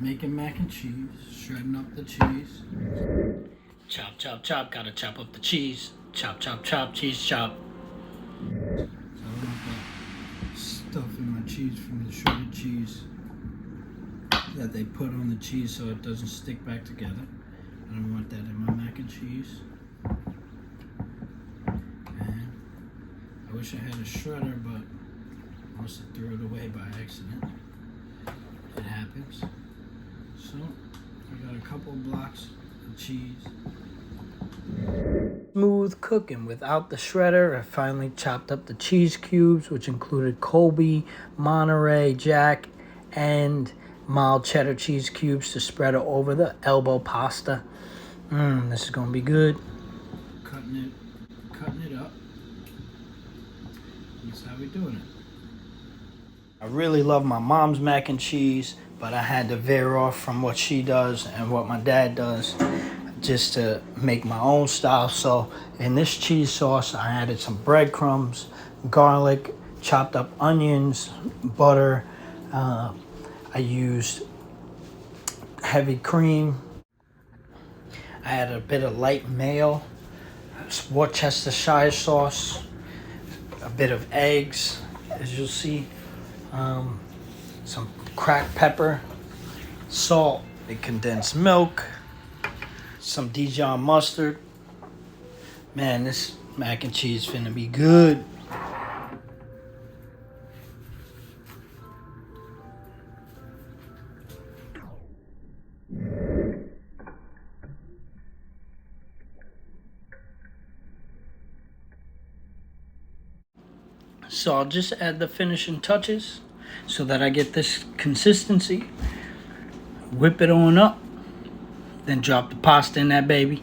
Making mac and cheese, shredding up the cheese. Chop, chop, chop, gotta chop up the cheese. Chop, chop, chop, cheese chop. So I don't want that stuff in my cheese from the shredded cheese that they put on the cheese so it doesn't stick back together. I don't want that in my mac and cheese. And I wish I had a shredder, but I must have threw it away by accident. It happens. So I got a couple of blocks of cheese. Smooth cooking without the shredder. I finally chopped up the cheese cubes, which included Colby, Monterey Jack, and mild cheddar cheese cubes to spread it over the elbow pasta. This is gonna be good. Cutting it up. That's how we doing it. I really love my mom's mac and cheese, but I had to veer off from what she does and what my dad does just to make my own style. So in this cheese sauce, I added some breadcrumbs, garlic, chopped up onions, butter. I used heavy cream. I added a bit of light mayo, Worcestershire sauce, a bit of eggs, as you'll see. Some cracked pepper, salt, and condensed milk, some Dijon mustard. Man, this mac and cheese finna be good. So I'll just add the finishing touches so that I get this consistency. Whip it on up, then drop the pasta in that baby.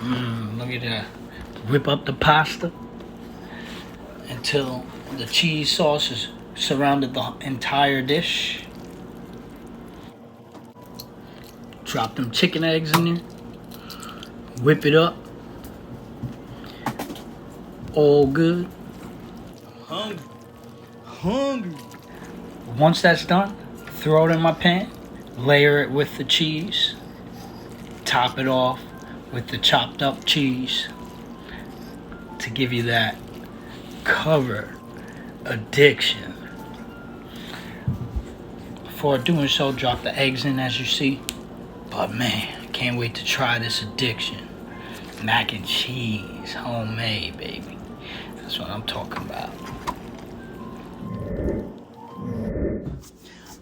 Look at that. Whip up the pasta until the cheese sauce has surrounded the entire dish. Drop them chicken eggs in there. Whip it up. All good. I'm hungry. Once that's done, throw it in my pan, layer it with the cheese, top it off with the chopped up cheese to give you that cover addiction. Before doing so, drop the eggs in as you see. But man, can't wait to try this addiction. Mac and cheese, homemade, baby. That's what I'm talking about.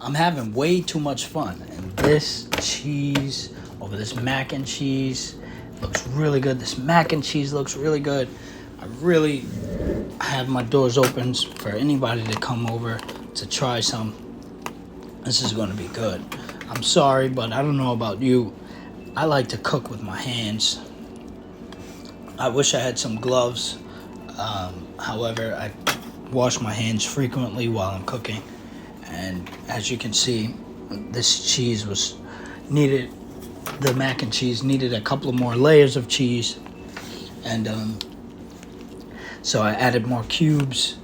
I'm having way too much fun, and this cheese over this mac and cheese looks really good. This mac and cheese looks really good. I have my doors open for anybody to come over to try some. This is going to be good. I'm sorry, but I don't know about you. I like to cook with my hands. I wish I had some gloves. However, I wash my hands frequently while I'm cooking. And as you can see, this cheese needed, the mac and cheese needed a couple of more layers of cheese. And so I added more cubes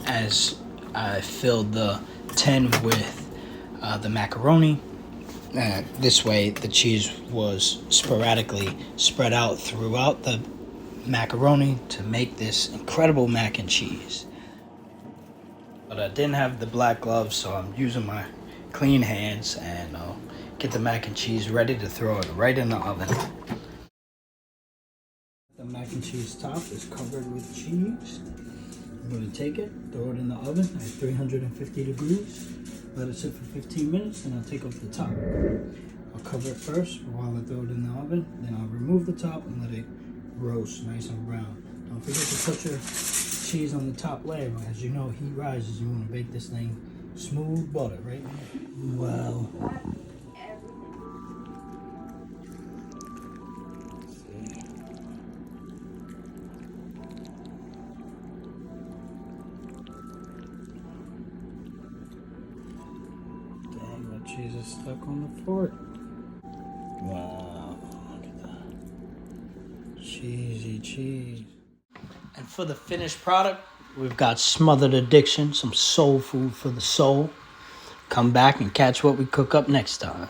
as I filled the tin with the macaroni. This way the cheese was sporadically spread out throughout the macaroni to make this incredible mac and cheese. But I didn't have the black gloves, so I'm using my clean hands, and I'll get the mac and cheese ready to throw it right in the oven. The mac and cheese top is covered with cheese. I'm going to take it, throw it in the oven at 350 degrees, let it sit for 15 minutes, and I'll take off the top. I'll cover it first while I throw it in the oven, then I'll remove the top and let it roast nice and brown. Don't forget to put your cheese on the top layer. As you know, heat rises. You want to bake this thing smooth butter, right? Wow. Dang, my cheese is stuck on the fork. Wow, look at that. Cheesy cheese. And for the finished product, we've got Smothered Addiction, some soul food for the soul. come back and catch what we cook up next time.